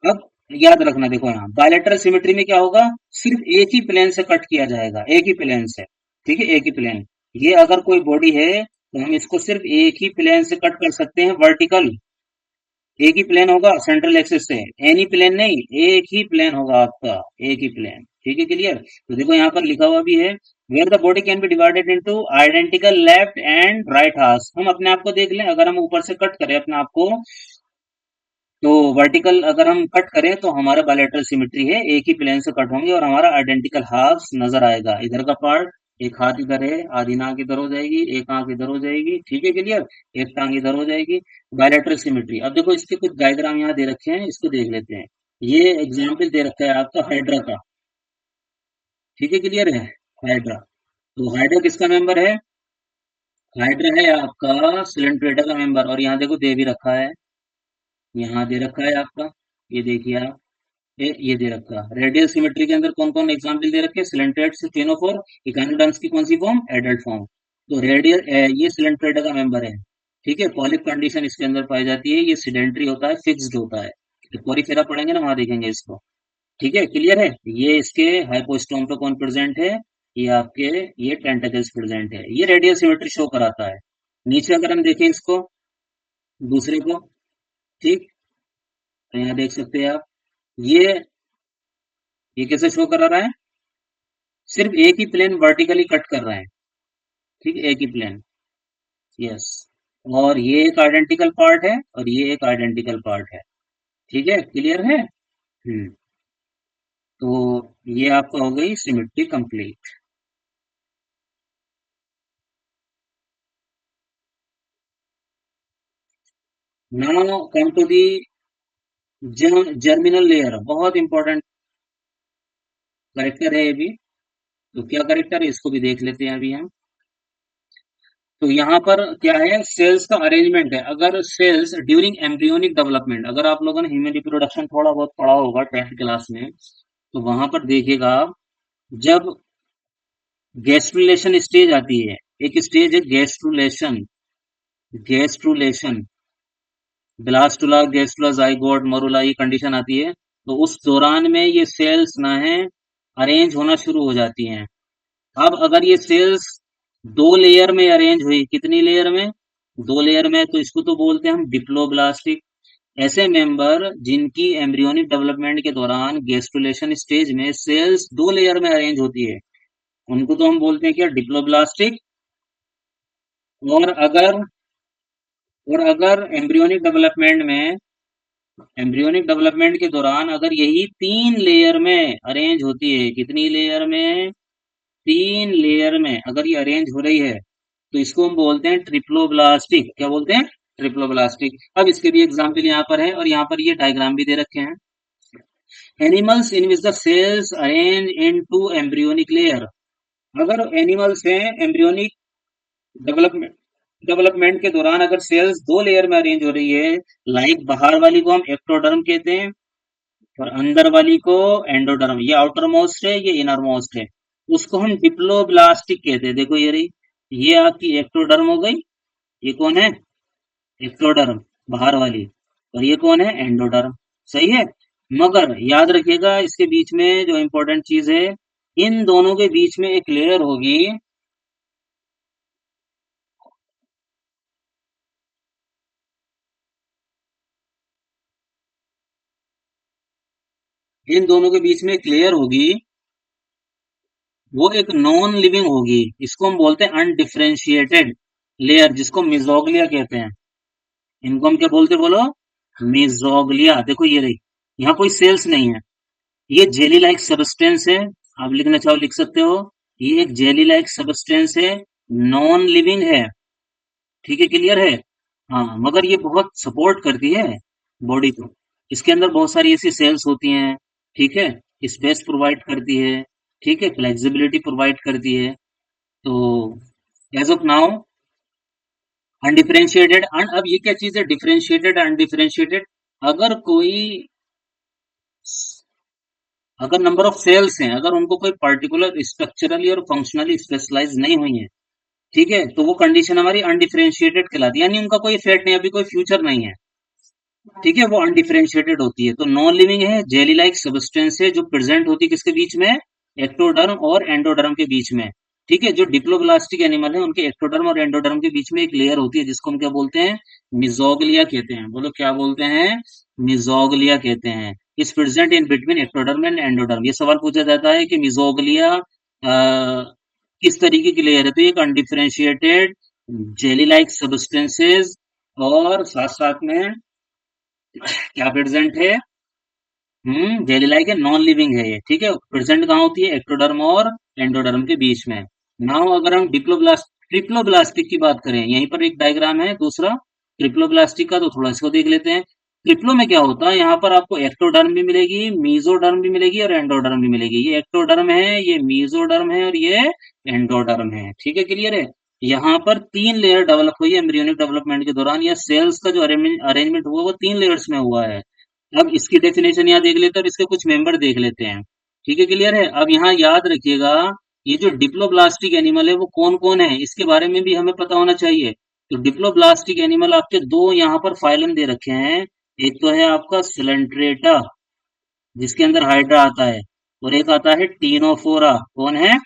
अब याद रखना, देखो यहाँ बायलैटरल सिमेट्री में क्या होगा, सिर्फ एक ही प्लेन से कट किया जाएगा, एक ही प्लेन से। ठीक है, एक ही प्लेन। ये अगर कोई बॉडी है तो हम इसको सिर्फ एक ही प्लेन से कट कर सकते हैं, वर्टिकल। एक ही प्लेन होगा सेंट्रल एक्सिस से, एनी प्लेन नहीं, एक ही प्लेन होगा आपका, एक ही प्लेन। ठीक है, क्लियर। तो देखो यहाँ पर लिखा हुआ भी है, where the body can be divided into identical left and right half. हम अपने आप को देख लें, अगर हम ऊपर से कट करें अपने आप को, तो वर्टिकल अगर हम कट करें तो हमारा बायलैटरल सिमेट्री है, एक ही प्लेन से कट होंगे और हमारा आइडेंटिकल हाफ नजर आएगा। इधर का पार्ट, एक हाथ इधर है, आधी नाक इधर हो जाएगी, एक आंख इधर हो जाएगी, ठीक है क्लियर, एक टांग इधर हो जाएगी। Bilateral symmetry. अब देखो इसके कुछ डायग्राम यहाँ दे रखे हैं, इसको देख लेते हैं। ये एग्जाम्पल दे रखा है आपका हाइड्रा का। ठीक है, क्लियर है। हाइड्रा, तो हाइड्रा किसका मेंबर है, हाइड्रा है आपका सिलेंट्रेटा का मेंबर। और यहाँ देखो दे भी रखा है, यहाँ दे रखा है आपका, ये देखिए आप, ये दे रखा रेडियल सिमेट्री के अंदर कौन कौन एग्जाम्पल दे रखे, सिलेंट्रेड स्टेनोफोर, इकानोडर्म्स की कौन सी फॉर्म, एडल्ट फॉर्म। तो रेडियल ये सिलेंट्रेड का मेंबर है, ठीक है। पॉलिप कंडीशन इसके अंदर पाई जाती है, ये सिडेंट्री होता है, फिक्स्ड होता है। तो पोरिफेरा पढ़ेंगे ना, वहां देखेंगे इसको। ठीक है, क्लियर है। ये इसके हाइपोस्टोम पे कौन प्रेजेंट है, ये आपके ये टेंटेकल्स प्रेजेंट है, ये रेडियल सिमेट्री शो कराता है। नीचे अगर हम देखें इसको, दूसरे को, ठीक, तो यहाँ देख सकते हैं आप, ये ये कैसे शो करा रहा है, सिर्फ एक ही प्लेन वर्टिकली कट कर रहा है, ठीक है, एक ही प्लेन। यस, और ये एक आइडेंटिकल पार्ट है और ये एक आइडेंटिकल पार्ट है, ठीक है, क्लियर है। तो ये आपका हो गई symmetry complete. Now come to the germinal layer, बहुत इंपॉर्टेंट करेक्टर है ये भी। तो क्या करेक्टर है, इसको भी देख लेते हैं अभी हम। तो यहाँ पर क्या है, सेल्स का अरेंजमेंट है। अगर सेल्स ड्यूरिंग एम्ब्रियोनिक डेवलपमेंट, अगर आप लोगों ने ह्यूमन रिप्रोडक्शन थोड़ा बहुत पढ़ा होगा 10th क्लास में, तो वहां पर देखिएगा आप, जब गैस्ट्रुलेशन स्टेज आती है, एक स्टेज है gastrulation, gastrulation, blastula, gastrula, zygote, morula, ये कंडीशन आती है। तो उस दौरान में ये सेल्स ना है अरेंज होना शुरू हो जाती हैं। अब अगर ये सेल्स दो लेयर में अरेंज हुई, कितनी लेयर में, दो लेयर में, तो इसको तो बोलते हैं हम डिप्लोब्लास्टिक। ऐसे मेंबर जिनकी एम्ब्रियोनिक डेवलपमेंट के दौरान गेस्टुलेशन स्टेज में सेल्स दो लेयर में अरेंज होती है, उनको तो हम बोलते हैं क्या, डिप्लोब्लास्टिक। और अगर एम्ब्रियोनिक डेवलपमेंट के दौरान अगर यही तीन लेयर में अरेंज होती है, कितनी लेयर में, तीन लेयर में अगर ये अरेंज हो रही है, तो इसको हम बोलते हैं ट्रिप्लोब्लास्टिक। क्या बोलते हैं, ट्रिप्लोब्लास्टिक। अब इसके भी एग्जाम्पल यहाँ पर है और यहाँ पर ये डायग्राम भी दे रखे हैं। Animals in which the cells arrange in two embryonic layer, अगर एनिमल्स हैं एम्ब्रियोनिक डेवलपमेंट डेवलपमेंट के दौरान अगर सेल्स दो लेयर में अरेंज हो रही है, लाइक बाहर वाली को हम एक्टोडर्म कहते हैं और अंदर वाली को एंडोडर्म, ये आउटर मोस्ट है, ये इनर मोस्ट है, उसको हम डिप्लोब्लास्टिक कहते हैं। देखो ये रही, ये आपकी एक्टोडर्म हो गई, ये कौन है, एक्टोडर्म, बाहर वाली, और ये कौन है, एंडोडर्म। सही है। मगर याद रखिएगा इसके बीच में जो इंपॉर्टेंट चीज है, इन दोनों के बीच में एक लेयर होगी, इन दोनों के बीच में एक लेयर होगी, वो एक नॉन लिविंग होगी, इसको हम बोलते हैं अनडिफरेंशिएटेड लेयर, जिसको मिजोग्लिया कहते हैं। इनको हम क्या बोलते हैं, बोलो, मिजोग्लिया। देखो ये रही, यहाँ कोई सेल्स नहीं है, ये जेली लाइक सब्सटेंस है, आप लिखना चाहो लिख सकते हो, ये एक जेली लाइक सब्सटेंस है, नॉन लिविंग है, ठीक है, क्लियर है। हाँ, मगर ये बहुत सपोर्ट करती है बॉडी को, इसके अंदर बहुत सारी ऐसी सेल्स होती हैं, ठीक है, स्पेस प्रोवाइड करती है, ठीक है, फ्लेक्सिबिलिटी प्रोवाइड करती है। तो एज ऑफ नाउ अनडिफरेंशिएटेड, अब ये क्या चीज है, डिफरेंशिएटेड अनडिफरेंशिएटेड। अगर कोई, अगर नंबर ऑफ सेल्स हैं, अगर उनको कोई पर्टिकुलर स्ट्रक्चरली और फंक्शनली स्पेशलाइज नहीं हुई है, ठीक है, तो वो कंडीशन हमारी अनडिफरेंशिएटेड कहलाती है, यानी उनका कोई इफेक्ट नहीं, अभी कोई फ्यूचर नहीं है, ठीक है, वो अनडिफरेंशिएटेड होती है। तो नॉन लिविंग है, जेली लाइक सब्सटेंस है, जो प्रेजेंट होती है किसके बीच में, एक्टोडर्म और एंडोडर्म के बीच में, ठीक है। जो डिप्लोब्लास्टिक एनिमल है उनके एक्टोडर्म और एंडोडर्म के बीच में एक लेयर होती है, जिसको हम क्या बोलते हैं, मिजोग्लिया कहते हैं। बोलो क्या बोलते हैं, मिजोग्लिया कहते हैं। इस present in between ectoderm and endoderm. ये सवाल पूछा जाता है कि मिजोग्लिया किस तरीके की लेयर है, तो एक अनडिफरेंशिएटेड जेली लाइक सब्सटेंसेस, और साथ साथ में क्या प्रेजेंट है, जेली लाइक है, नॉन लिविंग है ये, ठीक है। प्रेजेंट कहाँ होती है, एक्टोडर्म और एंडोडर्म के बीच में। नाउ अगर हम ट्रिप्लोब्लास्टिक की बात करें, यहीं पर एक डायग्राम है दूसरा ट्रिप्लोब्लास्टिक का, तो थोड़ा इसको देख लेते हैं। ट्रिप्लो में क्या होता है, यहाँ पर आपको एक्टोडर्म भी मिलेगी, मीजोडर्म भी मिलेगी और एंडोडर्म भी मिलेगी। ये एक्टोडर्म है, ये मीजोडर्म है और ये एंडोडर्म है, ठीक है, क्लियर है। यहाँ पर तीन लेयर डेवलप हुई है एम्ब्रियोनिक डेवलपमेंट के दौरान, या सेल्स का जो अरेंजमेंट हुआ वो तीन लेयर्स में हुआ है। अब इसकी डेफिनेशन यहाँ देख लेते हैं और इसके कुछ मेंबर देख लेते हैं। ठीक है, क्लियर है। अब यहाँ याद रखिएगा, ये जो डिप्लोब्लास्टिक एनिमल है वो कौन कौन है, इसके बारे में भी हमें पता होना चाहिए। तो डिप्लोब्लास्टिक एनिमल आपके दो यहाँ पर फाइलम दे रखे हैं। एक तो है आपका सिलेंट्रेटा, जिसके अंदर हाइड्रा आता है, और एक आता है टीनोफोरा। कौन है?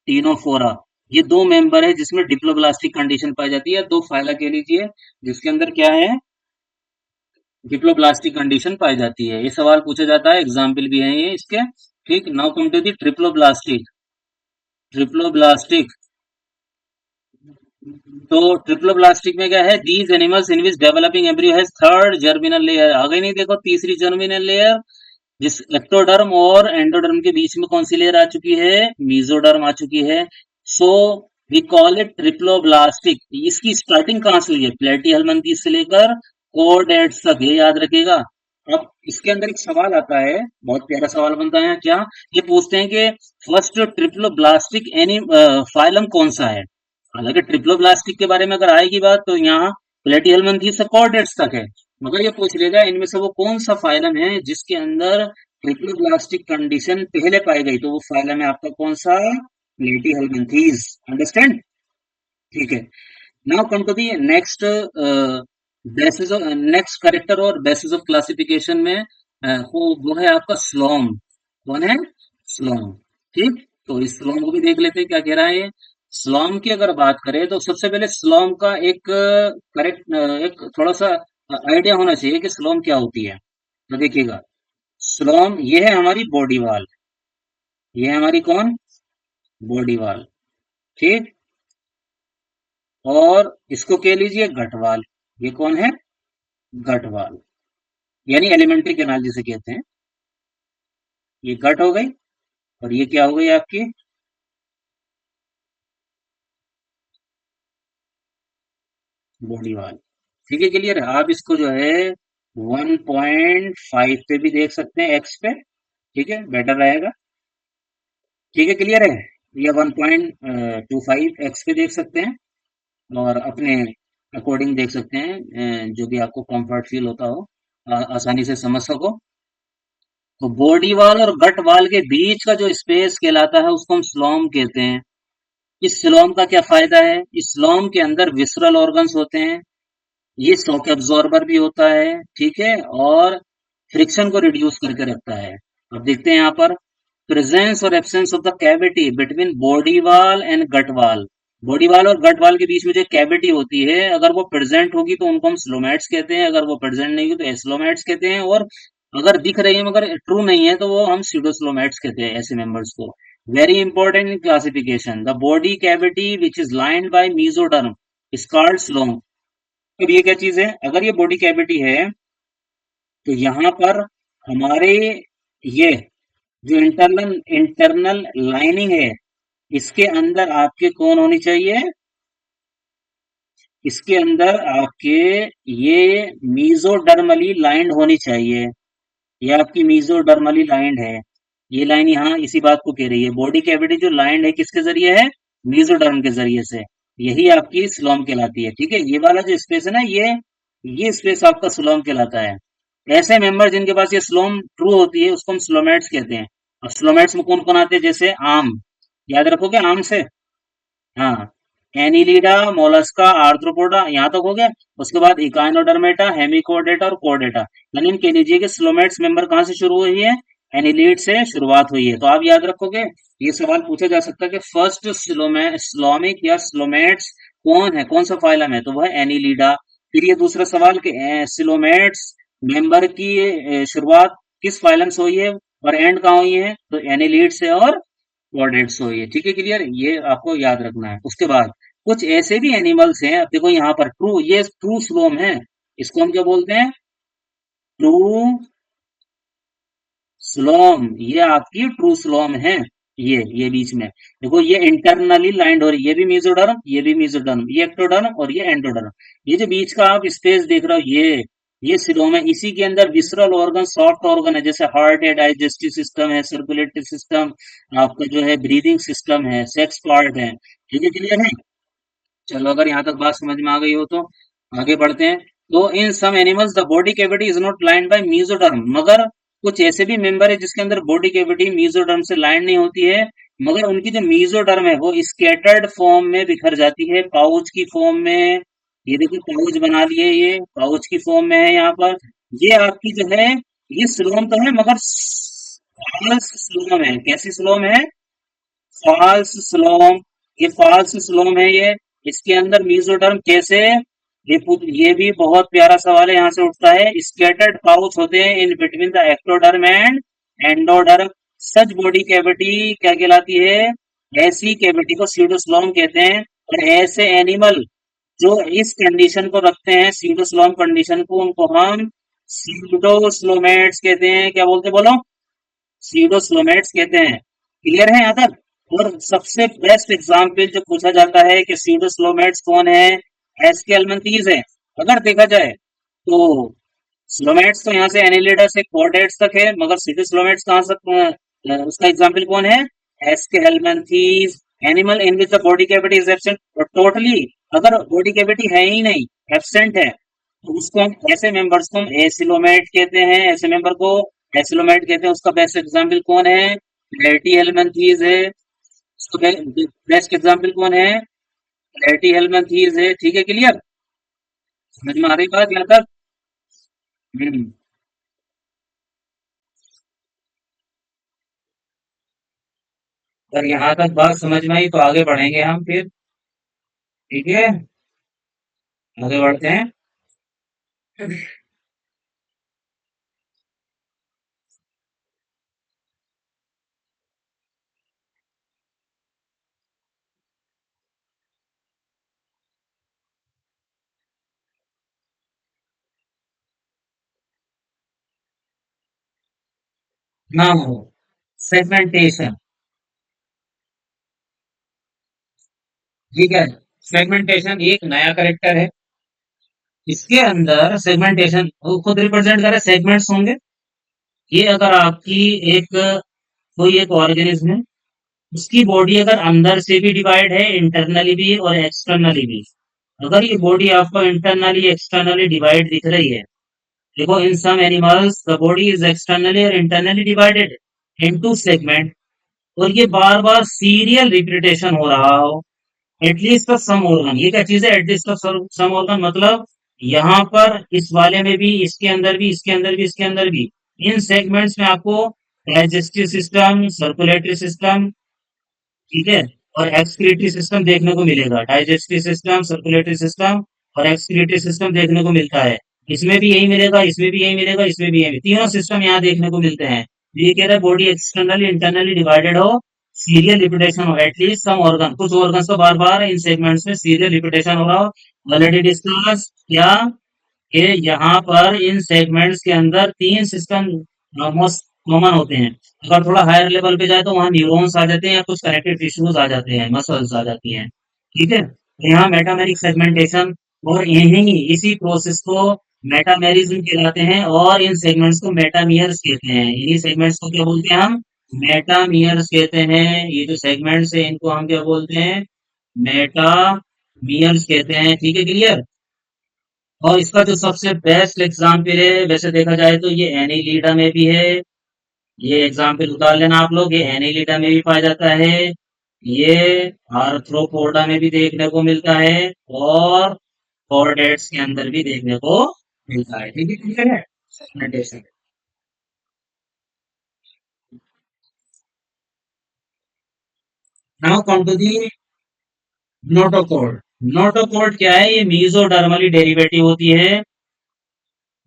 टीनोफोरा। ये दो मेंबर है जिसमें डिप्लोब्लास्टिक कंडीशन पाई जाती है। दो फाइला कह लीजिए जिसके अंदर क्या है, डिप्लोब्लास्टिक कंडीशन पाई जाती है। ये सवाल पूछा जाता है, एग्जाम्पल भी है ये इसके। ठीक, now come to the triploblastic. Triploblastic, तो ट्रिप्लोब्लास्टिक में क्या है, these animals in which developing embryo has third germinal layer. आ गई नहीं, देखो तीसरी जर्मिनल लेयर, जिस एक्टोडर्म और एंडोडर्म के बीच में कौन सी लेयर आ चुकी है, मीजोडर्म आ चुकी है। So we call it triploblastic. इसकी स्टार्टिंग कहां से हुई है, प्लेटी से लेकर कोर्डेट्स तक, ये याद रखिएगा। अब इसके अंदर एक सवाल आता है, बहुत प्यारा सवाल बनता है क्या, ये पूछते हैं कि फर्स्ट ट्रिप्लोब्लास्टिक एनी फाइलम कौन सा है। हालांकि ट्रिप्लोब्लास्टिक के बारे में अगर आएगी बात तो यहाँ प्लेटी से कोर्डेट्स तक है, मगर ये पूछ लेगा इनमें से वो कौन सा फाइलम है जिसके अंदर ट्रिप्लोब्लास्टिक कंडीशन पहले पाई गई, तो वो फाइलम है आपका कौन सा, प्लेटी। अंडरस्टैंड? ठीक है। Now come to the next basis of, next character और बेसिस ऑफ क्लासिफिकेशन में वो है आपका स्लोम। कौन है? स्लोम। ठीक, तो इस स्लोम को भी देख लेते हैं क्या कह रहा है ये। स्लोम की अगर बात करें तो सबसे पहले स्लोम का एक करेक्ट एक थोड़ा सा आइडिया होना चाहिए कि स्लोम क्या होती है। तो देखिएगा, स्लोम ये है हमारी बॉडी वाल, ये है हमारी कौन, बॉडी वाल। ठीक, और इसको कह लीजिए गटवाल। ये कौन है? गटवाल, यानी एलिमेंट्री कैनाल जिसे कहते हैं। ये गट हो गई, और ये क्या हो गई आपकी, बॉडी वाल। ठीक है, क्लियर है। आप इसको जो है 1.5 पे भी देख सकते हैं, एक्स पे। ठीक है, बेटर रहेगा। ठीक है, क्लियर है। या 1.25 एक्स पे देख सकते हैं, और अपने अकॉर्डिंग देख सकते हैं, जो भी आपको कंफर्ट फील होता हो, आसानी से समझ सको। तो बॉडी वाल और गट वाल के बीच का जो स्पेस कहलाता है उसको हम स्लोम कहते हैं। इस स्लोम का क्या फायदा है, इस स्लोम के अंदर विसरल ऑर्गन्स होते हैं, ये शॉक एब्जॉर्बर भी होता है। ठीक है, और फ्रिक्शन को रिड्यूस करके रखता है। अब देखते हैं यहाँ पर, प्रेजेंस और absence of the cavity between body wall and gut wall. Body वाल और गट वाल के बीच में जो कैविटी होती है, अगर वो प्रेजेंट होगी तो उनको हम स्लोमैट्स कहते हैं, अगर वो प्रेजेंट नहीं होगी तो एस्लोमैट्स कहते हैं, और अगर दिख रही है मगर ट्रू नहीं है तो वो हम स्यूडोस्लोमैट्स कहते हैं ऐसे मेंबर्स को। Very important in classification, the body cavity which is lined by mesoderm is called coelom. अब ये क्या चीज है, अगर ये बॉडी कैविटी है तो यहाँ पर हमारे ये जो इंटरनल इंटरनल लाइनिंग है, इसके अंदर आपके कौन होनी चाहिए, इसके अंदर आपके ये मीजोडर्मली लाइंड होनी चाहिए। ये आपकी मीजोडर्मली लाइंड है। ये लाइन यहाँ इसी बात को कह रही है, बॉडी कैविटी जो लाइंड है किसके जरिए है, मीजोडर्म के जरिए से। यही आपकी स्लोम कहलाती है। ठीक है, ये वाला जो स्पेस है ना, ये स्पेस आपका स्लोम कहलाता है। ऐसे मेंबर जिनके पास ये स्लोम ट्रू होती है उसको हम स्लोमेट्स कहते हैं। और स्लोमेट्स में कौन कौन आते हैं, जैसे आम, याद रखोगे आम से। हाँ, एनिलीडा, मोलस्का, आर्थ्रोपोडा, यहाँ तक हो गया। उसके बाद इकाइनोडर्मेटा, हेमिकोडेटा और कोडेटा। यानी कह लीजिए कि स्लोमेट्स मेंबर कहाँ से शुरू हुई है, एनिलीड से शुरुआत हुई है। तो आप याद रखोगे, ये सवाल पूछा जा सकता है कि फर्स्ट स्लोमिक या स्लोमेट्स कौन है, कौन सा फाइलम है, तो वह एनिलीडा। फिर ये दूसरा सवाल कि स्लोमेट्स मेंबर की शुरुआत किस फाइलम से हुई है और एंड कहाँ हुई है, तो एनिलीड से और कोऑर्डिनेट्स हो, ये ठीक है, क्लियर, ये आपको याद रखना है। उसके बाद कुछ ऐसे भी एनिमल्स हैं, अब देखो यहाँ पर ट्रू, ये ट्रू स्लोम है, इसको हम क्या बोलते हैं, ट्रू स्लोम। ये आपकी ट्रू स्लोम है। ये बीच में देखो, ये इंटरनली लाइंड हो रही है, ये भी मीजोडर्म, ये भी मीजोडर्म, ये एक्टोडर्म और ये एंडोडर्म। ये जो बीच का आप स्पेस देख रहे हो, ये सिलोम है। इसी के अंदर विसरल ऑर्गन, सॉफ्ट ऑर्गन है, जैसे हार्ट है, डाइजेस्टिव सिस्टम है, सर्कुलेटरी सिस्टम, आपका जो है ब्रीदिंग सिस्टम है, सेक्स पार्ट है। ठीक है, क्लियर है। चलो, अगर यहाँ तक बात समझ में आ गई हो तो आगे बढ़ते हैं। तो in some animals the body cavity is not lined by mesoderm, मगर कुछ ऐसे भी मेंबर है जिसके अंदर बॉडी कैविटी मीजोडर्म से लाइन नहीं होती है, मगर उनकी जो मीजोडर्म है वो स्कैटर्ड फॉर्म में बिखर जाती है, पाउच की फॉर्म में। ये देखिए पाउच बना लिए, ये पाउच की फॉर्म में है यहाँ पर। ये आपकी जो है, ये स्लोम तो है मगर स्लोम है। कैसी स्लोम है? फॉल्स स्लोम। ये फॉल्स स्लोम है ये। इसके अंदर मीजोडर्म कैसे? ये भी बहुत प्यारा सवाल है, यहाँ से उठता है। स्कैटर्ड पाउच होते हैं in between the ectoderm and endoderm. Such body cavity क्या कहलाती है? ऐसी कैविटी को सीडोस्लोम कहते हैं। और ऐसे एनिमल जो इस कंडीशन को रखते हैं, सीडोस्लोम कंडीशन को, उनको हम सीडोस्लोमेट्स कहते हैं। क्या बोलते बोलो? सीडोस्लोमेट्स कहते हैं। क्लियर है यहाँ तक? और सबसे बेस्ट एग्जाम्पल जो पूछा जाता है कि सीडोस्लोमेट्स कौन है, एस्केलमंथीज है। अगर देखा जाए तो स्लोमेट्स तो यहाँ से एनिलिडा से क्वाड्रेट्स तक है, मगर सीडोस्लोमेट्स कहाँ से उसका एग्जाम्पल कौन है? Aschelminthes. Animal in which the body cavity is absent. और टोटली अगर बॉडी कैविटी है ही नहीं, एब्सेंट है, तो उसको हम ऐसे मेंबर्स को हम एसिलोमेट कहते हैं। ऐसे मेंबर को एसिलोमेट कहते हैं। उसका बेस्ट एग्जाम्पल कौन है? प्लेटी हेलमिंथीज है। उसका बेस्ट एग्जाम्पल कौन है? प्लेटी हेलमिंथीज है। ठीक है, क्लियर? समझ में आ रही बात यहाँ तक? हम्म। अगर यहाँ तक बात समझ में आई तो आगे बढ़ेंगे हम फिर। ठीक है, आगे बढ़ते हैं। नाम हो सेगमेंटेशन। ठीक है, सेगमेंटेशन एक नया करेक्टर है। इसके अंदर सेगमेंटेशन खुद रिप्रेजेंट करे सेगमेंट्स होंगे। ये अगर आपकी एक कोई एक ऑर्गेनिज्म है, उसकी बॉडी अगर अंदर से भी डिवाइड है, इंटरनली भी और एक्सटर्नली भी। अगर ये बॉडी आपको इंटरनली एक्सटर्नली डिवाइड दिख रही है, देखो in some animals the body is externally और इंटरनली डिवाइडेड इनटू सेगमेंट, और ये बार बार सीरियल रिपीटेशन हो रहा हो, एटलीस्ट ऑफ सम ऑर्गन। ये क्या चीज है? एटलीस्ट ऑफ सम ऑर्गन मतलब यहाँ पर इस वाले में भी, इसके अंदर भी, इसके अंदर भी, इसके अंदर भी, इन सेगमेंट्स में आपको डाइजेस्टिव सिस्टम, सर्कुलेटरी सिस्टम, ठीक है, और एक्सक्रीटरी सिस्टम देखने को मिलेगा। डाइजेस्टिव सिस्टम, सर्कुलेटरी सिस्टम और एक्सक्रीटरी सिस्टम देखने को मिलता है। इसमें भी यही मिलेगा, इसमें भी यही मिलेगा, इसमें भी यही, तीनों सिस्टम यहाँ देखने को मिलते हैं। ये कह रहा है बॉडी एक्सटर्नली इंटरनली डिवाइडेड हो, सीरियल रिपीटेशन हो, एटलीस्ट सम ऑर्गन, कुछ ऑर्गन को बार बार इन सेगमेंट्स में सीरियल रिपीटेशन हो रहा हो। ऑलरेडी डिस्कस क्या कि यहाँ पर इन सेगमेंट्स के अंदर तीन सिस्टम मोस्ट कॉमन होते हैं। अगर थोड़ा हायर लेवल पे जाए तो वहाँ न्यूरॉन्स आ जाते हैं या कुछ कनेक्टिव टिश्यूज आ जाते हैं, मसल्स आ जाती हैं। ठीक है, तो यहाँ मेटामेरिक सेगमेंटेशन, और यही इसी प्रोसेस को मेटामेरिज्म कहलाते हैं, और इन सेगमेंट्स को मेटामियर्स कहते हैं। इन्हीं सेगमेंट्स को क्या बोलते हैं हम? मेटामियर्स कहते हैं। ये जो सेगमेंट्स है इनको हम क्या बोलते हैं? मेटामियर्स कहते हैं। ठीक है, क्लियर? और इसका जो सबसे बेस्ट एग्जाम्पल है, वैसे देखा जाए तो ये एनीलिडा में भी है। ये एग्जाम्पल उतार लेना आप लोग, ये एनीलिडा में भी पाया जाता है, ये आर्थ्रोपोडा में भी देखने को मिलता है, और कॉर्डेट्स के अंदर भी देखने को मिलता है। ठीक है, क्लियर है? Segmentation. Now come to the notochord. Notochord क्या है? ये मीजोडर्मली डेरिवेटिव होती है।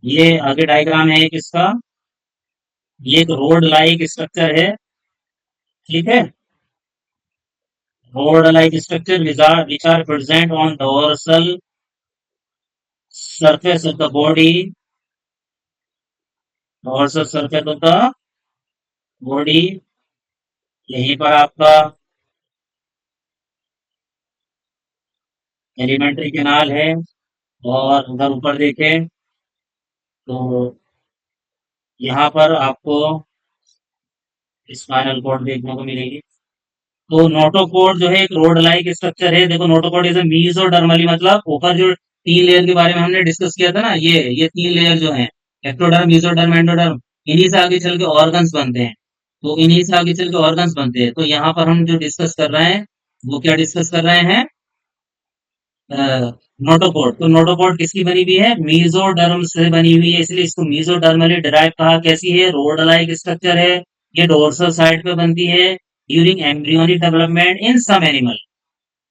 ये आगे डायग्राम है एक इसका। ये एक रोड लाइक स्ट्रक्चर है। ठीक है, road like structure which are present on dorsal surface of the body, dorsal surface of the body। यहीं पर आपका एलिमेंट्री कैनाल है, और उधर ऊपर देखें तो यहाँ पर आपको स्पाइनल कॉर्ड देखने को मिलेगी। तो नोटोकॉर्ड जो है एक रोड लाइक स्ट्रक्चर है। देखो नोटोकॉर्ड इज मीजोडर्मली, मतलब ऊपर जो तीन लेयर के बारे में हमने डिस्कस किया था ना, ये तीन लेयर जो है, एक्टोडर्म, मेसोडर्म, एंडोडर्म, इन्हीं से आगे चल के ऑर्गन्स बनते हैं। तो इन्हीं से आगे चल के ऑर्गन्स बनते हैं। तो यहाँ पर हम जो डिस्कस कर रहे हैं, वो क्या डिस्कस कर रहे हैं? नोटोकॉर्ड। तो नोटोकॉर्ड किसकी बनी हुई है? मीजोडर्म से बनी हुई है, इसलिए इसको मीजोडर्मली डिराइव कहा। कैसी है? रोड लाइक स्ट्रक्चर है। ये डोर्सल साइड पे बनती है during embryonic development in some animal.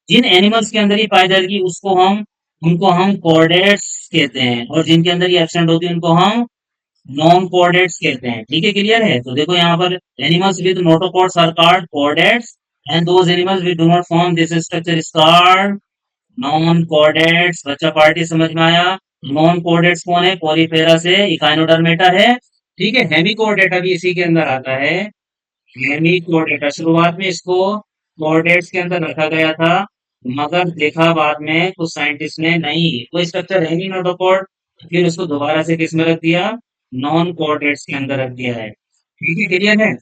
जिन एनिमल्स के अंदर ये पाई जाएगी उनको हम कॉर्डेट्स कहते हैं, और जिनके अंदर ये एब्सेंट होती है उनको हम नॉन कॉर्डेट्स कहते हैं। ठीक है, क्लियर है? तो देखो यहाँ पर animals with notochords are called chordates, and those animals with do not form this structure is called non chordates. बच्चा पार्टी समझ में आया? नॉन कॉर्डेट्स कौन है? पॉलीफेरा से इकाइनोडर्मेटा है। ठीक है, हेमिकोर्डेटा भी इसी के अंदर आता है। हेमिकोर्डेटा शुरुआत में इसको कॉर्डेट्स के अंदर रखा गया था, मगर देखा बाद में कुछ साइंटिस्ट ने नहीं, कोई स्ट्रक्चर है नहीं नोटोकॉर्ड, फिर उसको दोबारा से किस में रख दिया? नॉन कॉर्डेट्स के अंदर रख दिया है। ठीक है, क्लियर है?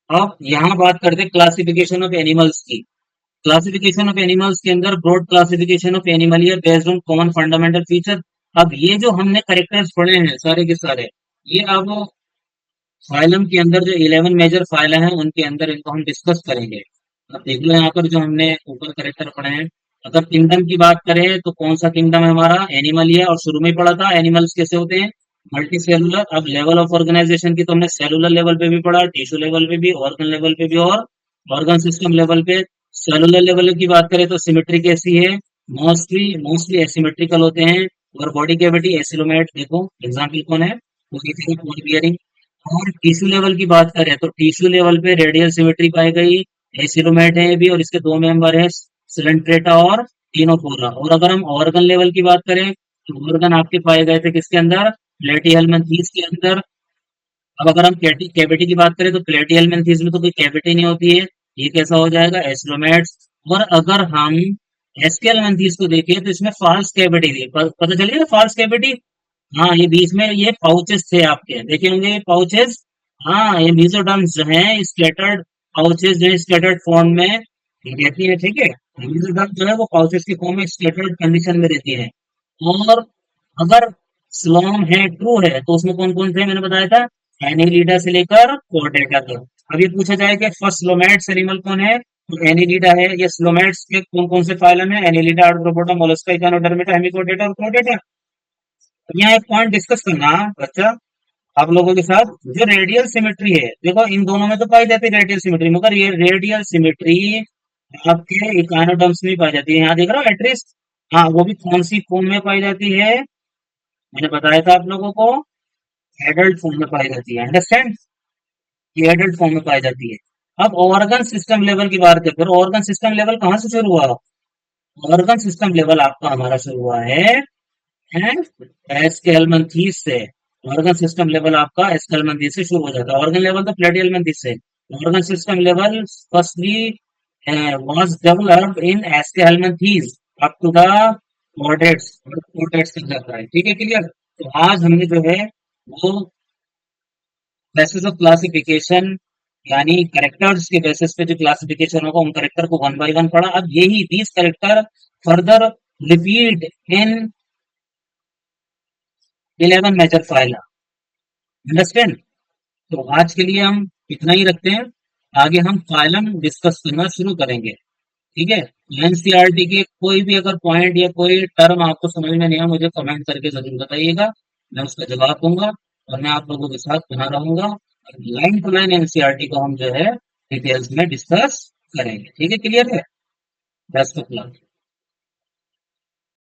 अब यहाँ बात करते हैं क्लासिफिकेशन ऑफ एनिमल्स की। क्लासिफिकेशन ऑफ एनिमल्स के अंदर broad classification of animal based on common fundamental feature. अब ये जो हमने करेक्टर्स पढ़े हैं सारे के सारे, ये अब फाइलम के अंदर जो 11 मेजर फाइल हैं उनके अंदर इनको हम डिस्कस करेंगे। अब देख लो यहाँ पर जो हमने ऊपर करेक्टर पढ़े हैं। अगर किंगडम की बात करें तो कौन सा किंगडम है हमारा? एनिमल ही है, और शुरू में ही पढ़ा था एनिमल्स कैसे होते हैं, मल्टी सेलुलर। अब लेवल ऑफ ऑर्गेनाइजेशन की तो हमने सेलुलर लेवल पे भी पढ़ा, टिश्यू लेवल पे भी, ऑर्गन लेवल पे भी, और ऑर्गन सिस्टम लेवल पे। सेलुलर लेवल की बात करें तो सिमेट्री कैसी है? मोस्टली मोस्टली एसिमेट्रिकल होते हैं। और बॉडी कैविटी एसिलोमेट, देखो एग्जाम्पल कौन है? और टिश्यू लेवल की बात करें तो टिश्यू लेवल पे रेडियल सिमेट्री पाई गई, एसिलोमेट है ये भी, और इसके दो मेंबर है सिलेंट्रेटा और टिनोफोरा। और अगर हम ऑर्गन लेवल की बात करें तो ऑर्गन आपके पाए गए थे किसके अंदर? प्लेटिहेल्मिन्थेस के अंदर। अब अगर हम कैविटी की बात करें तो प्लेटिहेल्मिन्थेस में तो कोई कैविटी नहीं होती है, ये कैसा हो जाएगा? एस्लोमेट्स। और अगर हम एस्केलमेंथेस को देखें तो इसमें फाल्स कैविटी थी, पता चलिए ना फाल्स कैविटी। हाँ, ये बीच में ये पाउचेस थे आपके, देखे होंगे ये पाउचेस। हाँ, ये मेसोडर्म्स जो हैं स्कैटर्ड पाउचेस जो है स्कैटर्ड फॉर्म में रहती है। ठीक है, मेसोडर्म जो है वो पाउचेस के फॉर्म में स्कैटर्ड कंडीशन में रहती है। और अगर स्लॉम है, ट्रू है, तो उसमें कौन कौन थे मैंने बताया था? एनिलिडा से लेकर कोर्डेटा तक। अब ये पूछा जाए कि फर्स्ट स्लोमैट्स एनिमल कौन है, तो एनिलिडा है। ये स्लोमैट्स के कौन कौन से फाइलम है? एनिलिडा, आर्थ्रोपोडा, मोलस्का, इकानोडर्मेटा, हेमिकोर्डेटा और कोर्डेटा। यहाँ एक पॉइंट डिस्कस करना बच्चा आप लोगों के साथ, जो रेडियल सिमेट्री है, देखो इन दोनों में तो पाई जाती है रेडियल सिमेट्री, मगर ये रेडियल सिमेट्री आपके इकानोडर्म्स में पाई जाती है। यहाँ देख रहा हो एटरीज। हाँ, वो भी कौन सी फॉर्म में पाई जाती है? मैंने बताया था आप लोगों को, एडल्ट फॉर्म में पाई जाती है। अंडरस्टैंड? ये एडल्ट फॉर्म में पाई जाती है। अब ऑर्गन सिस्टम लेवल की बात करते हैं। ऑर्गन सिस्टम लेवल कहाँ से शुरू हुआ? ऑर्गन सिस्टम लेवल आपका हमारा शुरू हुआ है एस्केलमंथीस से। ऑर्गन सिस्टम लेवल आपका एस्केलमंथीस से शुरू हो जाता है। ऑर्गन लेवल तो प्लेटिहेल्मिन्थेस से। Organ system level firstly was developed in Aschelminthes up to the chordates, chordates तक जाता है। ठीक है, क्लियर? तो आज हमने जो है वो बेसिस ऑफ क्लासिफिकेशन, यानी करेक्टर्स के बेसिस पे जो क्लासिफिकेशन होगा उन करेक्टर को वन बाय वन पढ़ा। अब यही 20 character further repeat in 11 major phyla. Understand? तो आज के लिए हम इतना ही रखते हैं, आगे हम फाइलम डिस्कस करना शुरू करेंगे। ठीक है? एनसीईआरटी के कोई भी अगर पॉइंट या कोई टर्म आपको समझ में नहीं आया, मुझे कमेंट करके जरूर बताइएगा, मैं उसका जवाब दूंगा, और मैं आप लोगों के साथ बना रहूंगा। लाइन टू लाइन एनसीईआरटी को हम जो है डिटेल्स में डिस्कस करेंगे। ठीक है, क्लियर है? Best of luck.